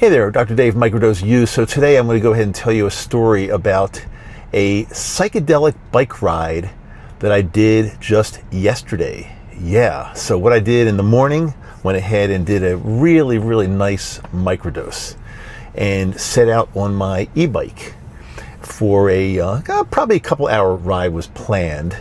Hey there, Dr. Dave, Microdose U. So today I'm going to go ahead and tell you a story about a psychedelic bike ride that I did just yesterday. Yeah, so what I did in the morning, went ahead and did a really, really nice microdose and set out on my e-bike for a probably a couple hour ride was planned.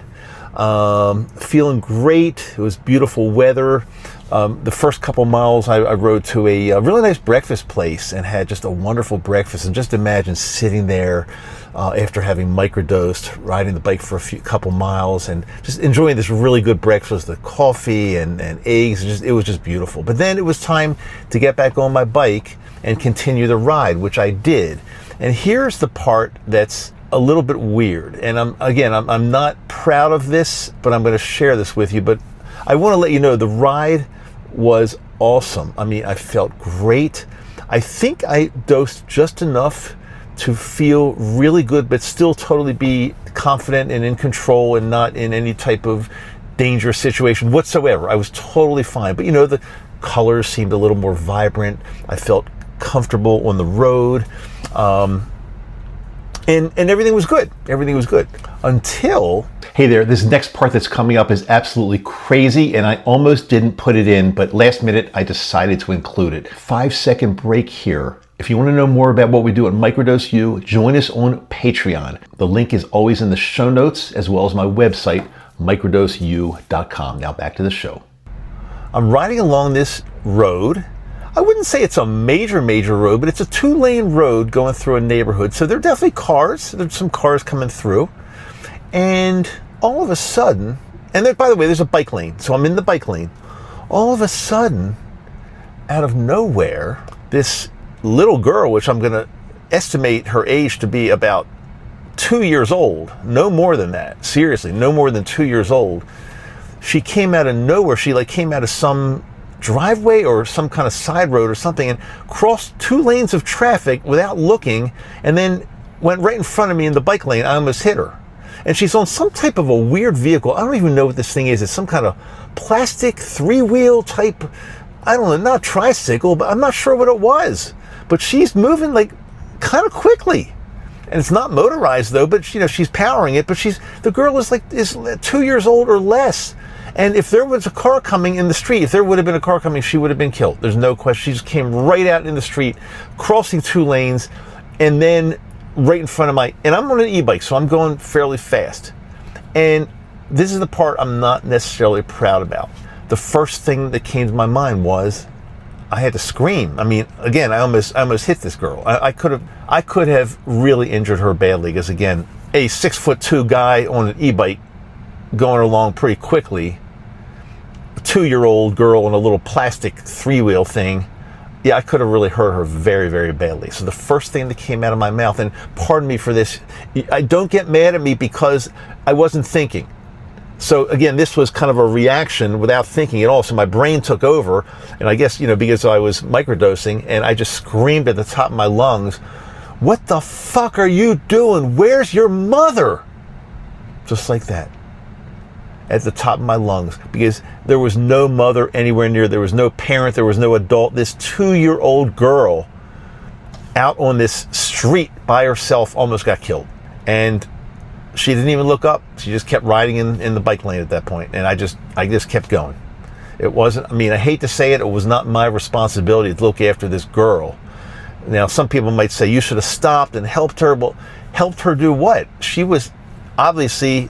Feeling great. It was beautiful weather. The first couple miles I rode to a really nice breakfast place and had just a wonderful breakfast. And just imagine sitting there after having microdosed, riding the bike for a couple miles and just enjoying this really good breakfast, the coffee and eggs. It was just beautiful. But then it was time to get back on my bike and continue the ride, which I did. And here's the part that's a little bit weird. And I'm not proud of this, but I'm going to share this with you. But I want to let you know the ride was awesome. I mean, I felt great. I think I dosed just enough to feel really good, but still totally be confident and in control and not in any type of dangerous situation whatsoever. I was totally fine. But the colors seemed a little more vibrant. I felt comfortable on the road. And everything was good. Everything was good until, hey there, this next part that's coming up is absolutely crazy, and I almost didn't put it in, but last minute I decided to include it. 5-second break here. If you want to know more about what we do at Microdose U, join us on Patreon. The link is always in the show notes, as well as my website, microdoseu.com. Now back to the show. I'm riding along this road. I wouldn't say it's a major road, but it's a 2-lane road going through a neighborhood. So there are definitely cars. There's some cars coming through. And all of a sudden, and there, by the way, there's a bike lane. So I'm in the bike lane. All of a sudden, out of nowhere, this little girl, which I'm going to estimate her age to be about 2 years old, no more than that. Seriously, no more than 2 years old. She came out of nowhere. She came out of some driveway or some kind of side road or something and crossed 2 lanes of traffic without looking, and then went right in front of me in the bike lane. I almost hit her. And she's on some type of a weird vehicle. I don't even know what this thing is. It's some kind of plastic 3-wheel type, I don't know, not tricycle, but I'm not sure what it was. But she's moving kind of quickly. And it's not motorized though, but she's powering it, but the girl is 2 years old or less. And if there was a car coming in the street, if there would have been a car coming, she would have been killed. There's no question. She just came right out in the street, crossing 2 lanes, and then right in front of and I'm on an e-bike, so I'm going fairly fast. And this is the part I'm not necessarily proud about. The first thing that came to my mind was I had to scream. I mean, again, I almost hit this girl. I could have really injured her badly because, again, a 6'2" guy on an e-bike going along pretty quickly, a 2-year-old girl on a little plastic 3-wheel thing. Yeah, I could have really hurt her very, very badly. So the first thing that came out of my mouth, and pardon me for this, I don't get mad at me because I wasn't thinking. So again, this was kind of a reaction without thinking at all. So my brain took over, and I guess, because I was microdosing, and I just screamed at the top of my lungs, "What the fuck are you doing? Where's your mother?" Just like that. At the top of my lungs, because there was no mother anywhere near. There was no parent. There was no adult. This 2-year-old girl out on this street by herself almost got killed. And she didn't even look up. She just kept riding in the bike lane at that point. And I just kept going. It wasn't, I hate to say it, it was not my responsibility to look after this girl. Now, some people might say you should have stopped and helped her. Well, helped her do what? She was obviously,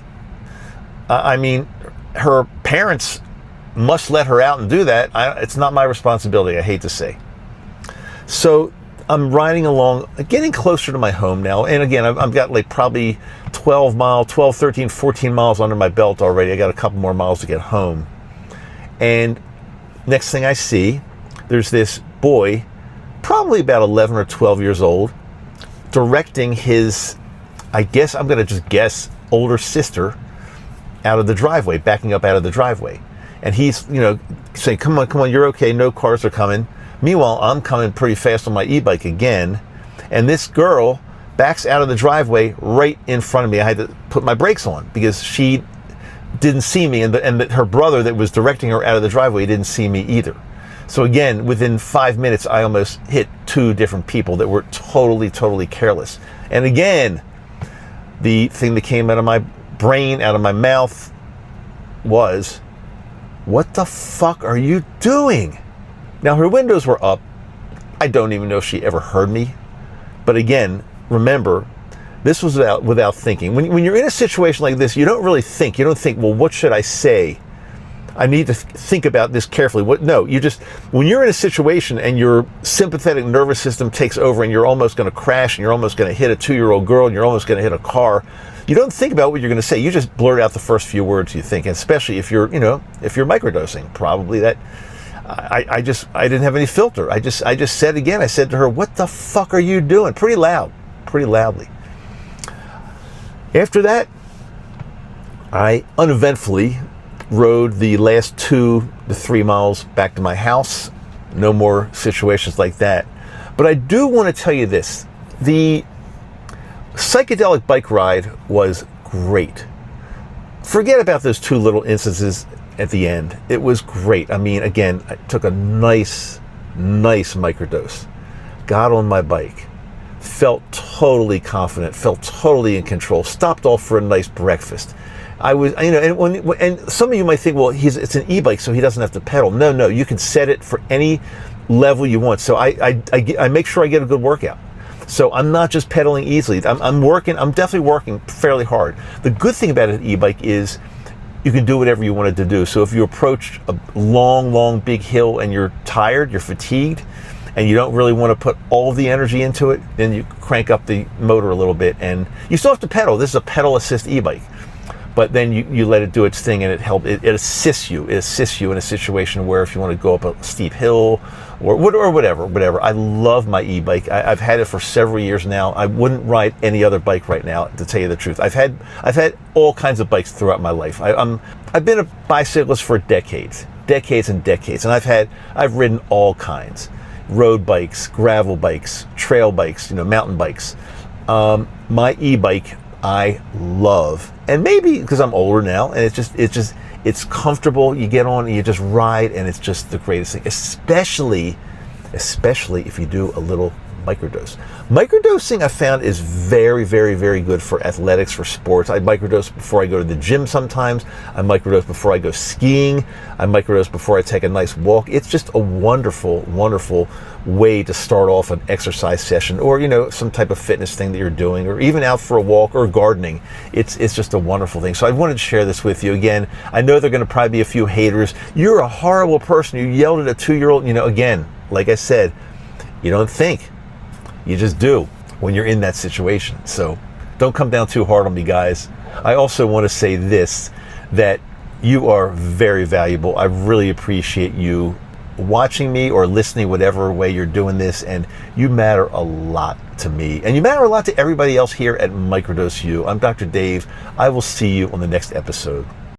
her parents must let her out and do that. It's not my responsibility, I hate to say. So I'm riding along, getting closer to my home now. And again, I've got probably 12, 13, 14 miles under my belt already. I got a couple more miles to get home. And next thing I see, there's this boy, probably about 11 or 12 years old, directing his, I guess, I'm going to just guess, older sister out of the driveway, backing up out of the driveway. And he's, saying, come on, you're okay, no cars are coming. Meanwhile, I'm coming pretty fast on my e-bike again, and this girl backs out of the driveway right in front of me. I had to put my brakes on because she didn't see me, and her brother that was directing her out of the driveway didn't see me either. So again, within 5 minutes, I almost hit 2 different people that were totally careless. And again, the thing that came out of my brain, out of my mouth was, what the fuck are you doing? Now, her windows were up. I don't even know if she ever heard me. But again, remember, this was without thinking. When you're in a situation like this, you don't really think. You don't think, well, what should I say? I need to think about this carefully. No, when you're in a situation and your sympathetic nervous system takes over and you're almost going to crash and you're almost going to hit a 2-year-old girl and you're almost going to hit a car, you don't think about what you're going to say. You just blurt out the first few words you think, and especially if you're microdosing, probably that. I didn't have any filter. I just said again, I said to her, what the fuck are you doing? Pretty loudly. After that, I uneventfully rode the last 2 to 3 miles back to my house. No more situations like that. But I do want to tell you this. The psychedelic bike ride was great. Forget about those 2 little instances at the end. It was great. I mean, again, I took a nice microdose, got on my bike, felt totally confident, felt totally in control, stopped off for a nice breakfast. I was, and some of you might think, well, it's an e-bike, so he doesn't have to pedal. No, you can set it for any level you want. So I make sure I get a good workout. So I'm not just pedaling easily. I'm definitely working fairly hard. The good thing about an e-bike is you can do whatever you wanted to do. So if you approach a long, big hill and you're tired, you're fatigued, and you don't really want to put all the energy into it, then you crank up the motor a little bit, and you still have to pedal. This is a pedal assist e-bike. But then you let it do its thing, and it assists you. It assists you in a situation where if you want to go up a steep hill or whatever. I love my e-bike. I've had it for several years now. I wouldn't ride any other bike right now, to tell you the truth. I've had all kinds of bikes throughout my life. I've been a bicyclist for decades and decades, and I've ridden all kinds: road bikes, gravel bikes, trail bikes, mountain bikes. My e-bike I love, and maybe because I'm older now, and it's comfortable. You get on and you just ride, and it's just the greatest thing, especially if you do a little microdose. Microdosing I found is very good for athletics, for sports. I microdose before I go to the gym sometimes. I microdose before I go skiing. I microdose before I take a nice walk. It's just a wonderful way to start off an exercise session, or some type of fitness thing that you're doing, or even out for a walk or gardening. It's just a wonderful thing. So I wanted to share this with you. Again, I know there are going to probably be a few haters. You're a horrible person. You yelled at a 2-year-old. Again, like I said, you don't think. You just do when you're in that situation. So don't come down too hard on me, guys. I also want to say this, that you are very valuable. I really appreciate you watching me or listening, whatever way you're doing this, and you matter a lot to me, and you matter a lot to everybody else here at Microdose U. I'm Dr. Dave. I will see you on the next episode.